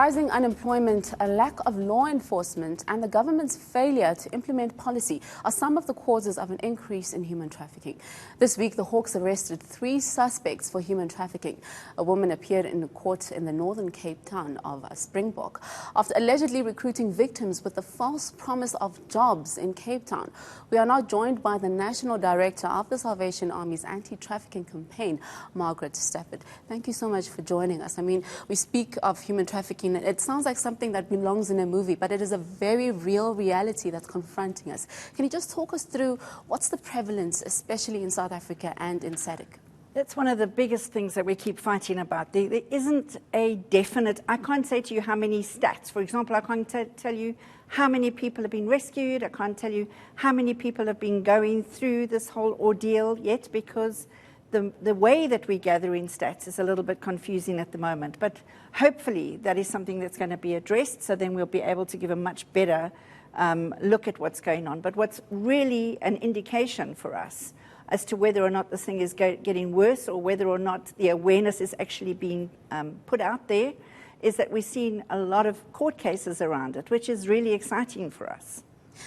Rising unemployment, a lack of law enforcement, and the government's failure to implement policy are some of the causes of an increase in human trafficking. This week, the Hawks arrested 3 suspects for human trafficking. A woman appeared in court in the northern Cape town of Springbok after allegedly recruiting victims with the false promise of jobs in Cape Town. We are now joined by the National Director of the Salvation Army's anti-trafficking campaign, Margaret Stafford. Thank you so much for joining us. I mean, we speak of human trafficking. It sounds like something that belongs in a movie, but it is a very real reality that's confronting us. Can you just talk us through what's the prevalence, especially in South Africa and in SADC? That's one of the biggest things that we keep fighting about. There isn't a definite, I can't say to you how many stats. For example, I can't tell you how many people have been rescued. I can't tell you how many people have been going through this whole ordeal yet, because the way that we gather in stats is a little bit confusing at the moment. But hopefully that is something that's going to be addressed, so then we'll be able to give a much better look at what's going on. But what's really an indication for us as to whether or not this thing is getting worse, or whether or not the awareness is actually being put out there, is that we've seen a lot of court cases around it, which is really exciting for us.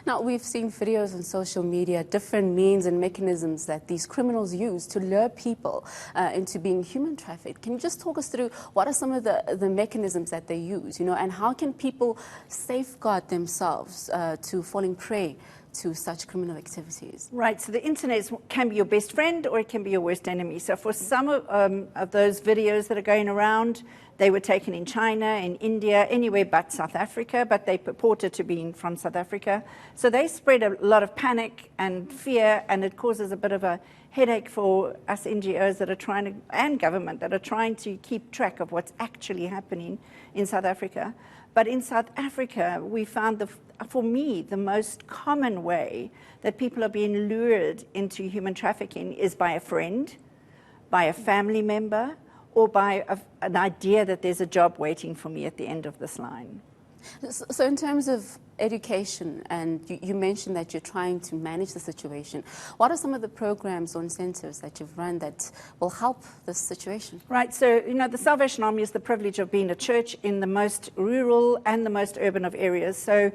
Now, we've seen videos on social media, different means and mechanisms that these criminals use to lure people into being human trafficked. Can you just talk us through what are some of the mechanisms that they use, and how can people safeguard themselves to falling prey to such criminal activities? Right, so the internet can be your best friend or it can be your worst enemy. So for some of those videos that are going around, they were taken in China, in India, anywhere but South Africa, but they purported to be from South Africa. So they spread a lot of panic and fear, and it causes a bit of a headache for us NGOs that are trying to, and government, that are trying to keep track of what's actually happening in South Africa. But in South Africa, we found, for me, the most common way that people are being lured into human trafficking is by a friend, by a family member, or by an idea that there's a job waiting for me at the end of this line. So in terms of education, and you mentioned that you're trying to manage the situation, what are some of the programs or incentives that you've run that will help this situation? Right, so the Salvation Army has the privilege of being a church in the most rural and the most urban of areas. So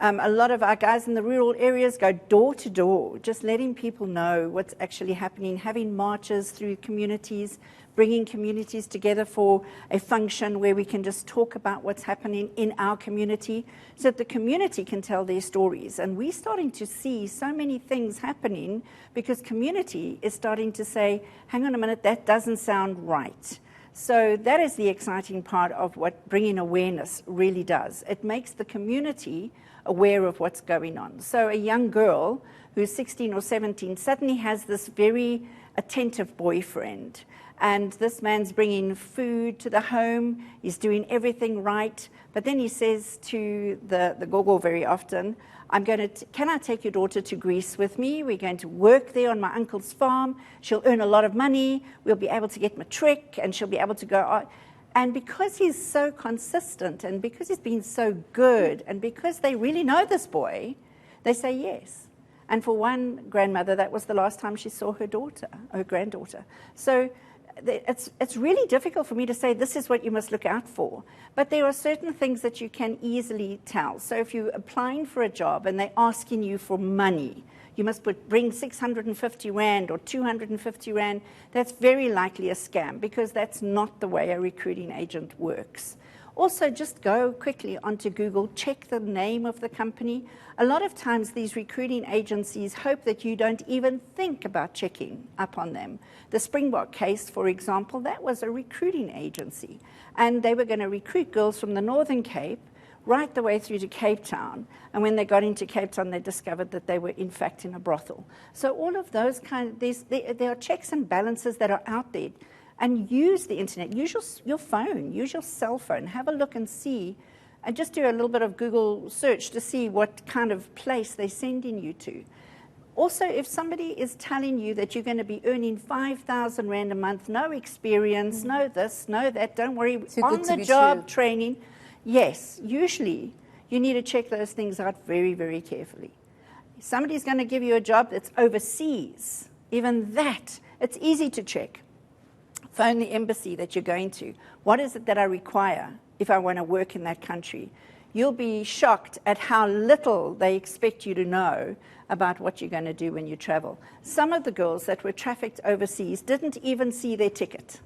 a lot of our guys in the rural areas go door to door, just letting people know what's actually happening, having marches through communities, bringing communities together for a function where we can just talk about what's happening in our community so that the community can tell their stories. And we're starting to see so many things happening because community is starting to say, hang on a minute, that doesn't sound right. So that is the exciting part of what bringing awareness really does. It makes the community aware of what's going on. So a young girl who's 16 or 17 suddenly has this very attentive boyfriend, and this man's bringing food to the home, he's doing everything right, but then he says to the gogo very often, can I take your daughter to Greece with me? We're going to work there on my uncle's farm, she'll earn a lot of money, we'll be able to get matric, and she'll be able to go on. And because he's so consistent, and because he's been so good, and because they really know this boy, they say yes. And for one grandmother, that was the last time she saw her daughter, her granddaughter. So it's really difficult for me to say this is what you must look out for. But there are certain things that you can easily tell. So if you're applying for a job and they're asking you for money, you must bring 650 Rand or 250 Rand, that's very likely a scam, because that's not the way a recruiting agent works. Also, just go quickly onto Google, check the name of the company. A lot of times these recruiting agencies hope that you don't even think about checking up on them. The Springbok case, for example, that was a recruiting agency, and they were going to recruit girls from the Northern Cape right the way through to Cape Town. And when they got into Cape Town, they discovered that they were in fact in a brothel. So all of those there are checks and balances that are out there. And use the internet, use your phone, use your cell phone, have a look and see, and just do a little bit of Google search to see what kind of place they're sending you to. Also, if somebody is telling you that you're going to be earning 5,000 Rand a month, no experience, no this, no that, don't worry, on the job training, yes, usually you need to check those things out very, very carefully. If somebody's going to give you a job that's overseas, even that, it's easy to check. Phone the embassy that you're going to. What is it that I require if I want to work in that country. You'll be shocked at how little they expect you to know about what you're going to do when you travel. Some of the girls that were trafficked overseas didn't even see their ticket.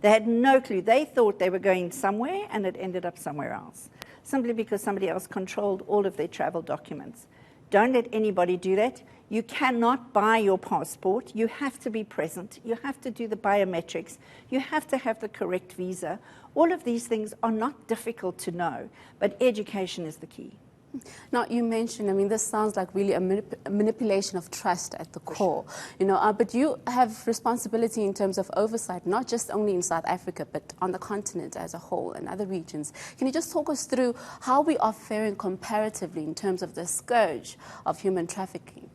They had no clue. They thought they were going somewhere, and it ended up somewhere else, simply because somebody else controlled all of their travel documents. Don't let anybody do that. You cannot buy your passport. You have to be present. You have to do the biometrics. You have to have the correct visa. All of these things are not difficult to know, but education is the key. Now, you mentioned, I mean, this sounds like really a manipulation of trust at the core, you know, but you have responsibility in terms of oversight, not just only in South Africa, but on the continent as a whole and other regions. Can you just talk us through how we are faring comparatively in terms of the scourge of human trafficking?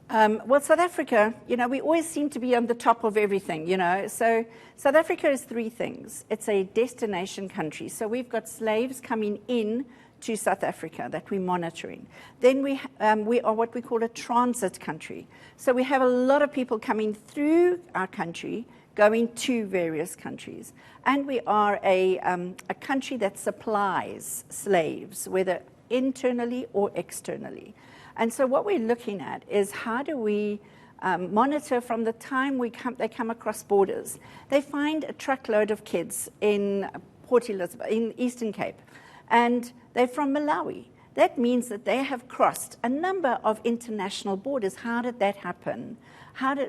Well, South Africa, you know, we always seem to be on the top of everything, you know. So South Africa is three things. It's a destination country. So we've got slaves coming in to South Africa that we're monitoring. Then we are what we call a transit country. So we have a lot of people coming through our country, going to various countries. And we are a country that supplies slaves, whether internally or externally. And so what we're looking at is how do we monitor from the time they come across borders. They find a truckload of kids in Port Elizabeth, in Eastern Cape, and they're from Malawi. That means that they have crossed a number of international borders. How did that happen?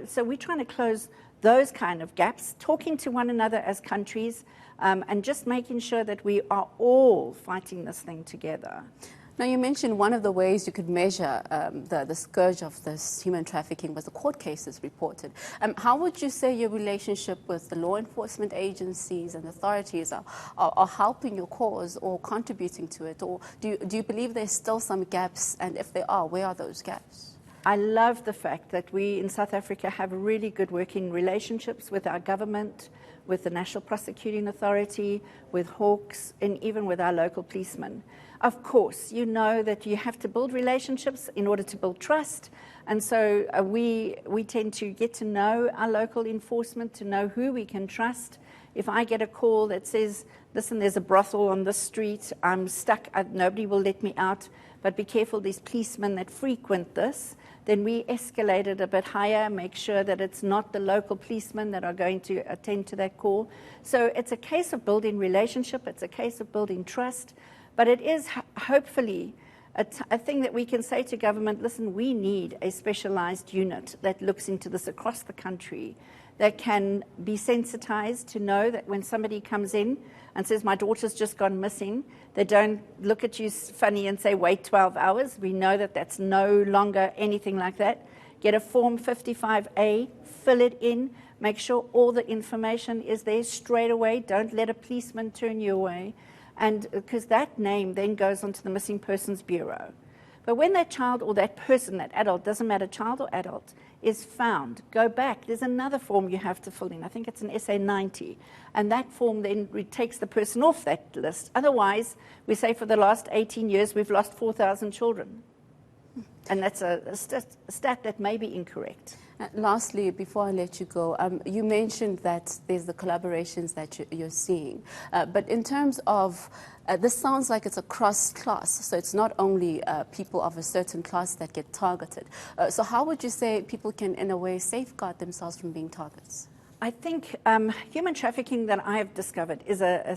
So we're trying to close those kind of gaps, talking to one another as countries, and just making sure that we are all fighting this thing together. Now, you mentioned one of the ways you could measure the scourge of this human trafficking was the court cases reported. How would you say your relationship with the law enforcement agencies and authorities are helping your cause or contributing to it? Or do you believe there's still some gaps? And if there are, where are those gaps? I love the fact that we in South Africa have really good working relationships with our government, with the National Prosecuting Authority, with Hawks, and even with our local policemen. Of course, you know that you have to build relationships in order to build trust. And so we tend to get to know our local enforcement, to know who we can trust. If I get a call that says, listen, there's a brothel on this street, I'm stuck, nobody will let me out, but be careful, these policemen that frequent this, then we escalate it a bit higher, make sure that it's not the local policemen that are going to attend to that call. So it's a case of building relationship, it's a case of building trust, but it is hopefully a thing that we can say to government, listen, we need a specialized unit that looks into this across the country, that can be sensitized to know that when somebody comes in and says, my daughter's just gone missing, they don't look at you funny and say, wait 12 hours. We know that that's no longer anything like that. Get a Form 55A, fill it in, make sure all the information is there straight away. Don't let a policeman turn you away. And because that name then goes onto the Missing Persons Bureau. But when that child or that person, that adult, doesn't matter, child or adult, is found, go back. There's another form you have to fill in. I think it's an SA90. And that form then takes the person off that list. Otherwise, we say for the last 18 years, we've lost 4,000 children. And that's a stat that may be incorrect. Lastly, before I let you go, you mentioned that there's the collaborations that you're seeing. But in terms of, this sounds like it's a cross-class, so it's not only people of a certain class that get targeted. So how would you say people can, in a way, safeguard themselves from being targets? I think human trafficking that I have discovered is a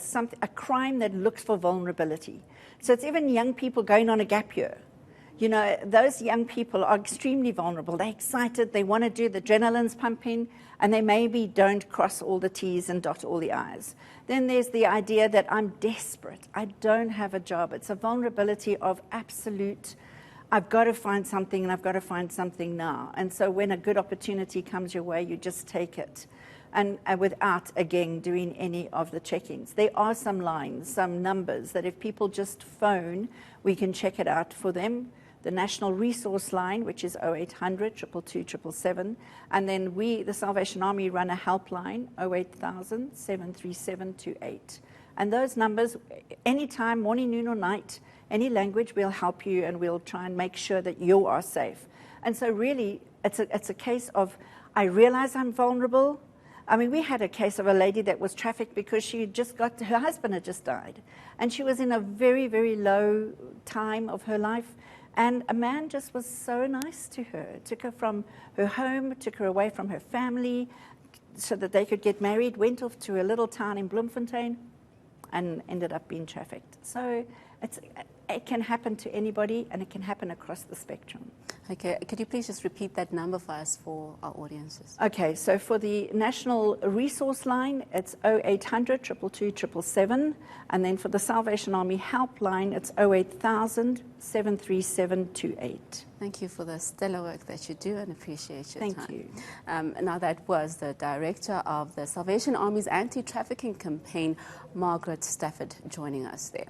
crime that looks for vulnerability. So it's even young people going on a gap year. You know, those young people are extremely vulnerable. They're excited, they want to do, the adrenaline's pumping, and they maybe don't cross all the T's and dot all the I's. Then there's the idea that I'm desperate, I don't have a job. It's a vulnerability of absolute, I've got to find something and I've got to find something now. And so when a good opportunity comes your way, you just take it. And without, again, doing any of the check-ins. There are some lines, some numbers that if people just phone, we can check it out for them. The National Resource Line, which is 0800 222 777, and then we, the Salvation Army, run a helpline, 08000 737 28. And those numbers, anytime, morning, noon, or night, any language, we'll help you and we'll try and make sure that you are safe. And so really, it's a case of, I realize I'm vulnerable, I mean, we had a case of a lady that was trafficked because her husband had just died. And she was in a very, very low time of her life. And a man just was so nice to her, took her from her home, took her away from her family so that they could get married, went off to a little town in Bloemfontein and ended up being trafficked. So it can happen to anybody, and it can happen across the spectrum. Okay, could you please just repeat that number for us, for our audiences? Okay, so for the National Resource Line, it's 0800 222 777, and then for the Salvation Army Helpline, it's 08000 737 28. Thank you for the stellar work that you do, and appreciate your time. Thank you. Now, that was the director of the Salvation Army's anti-trafficking campaign, Margaret Stafford, joining us there.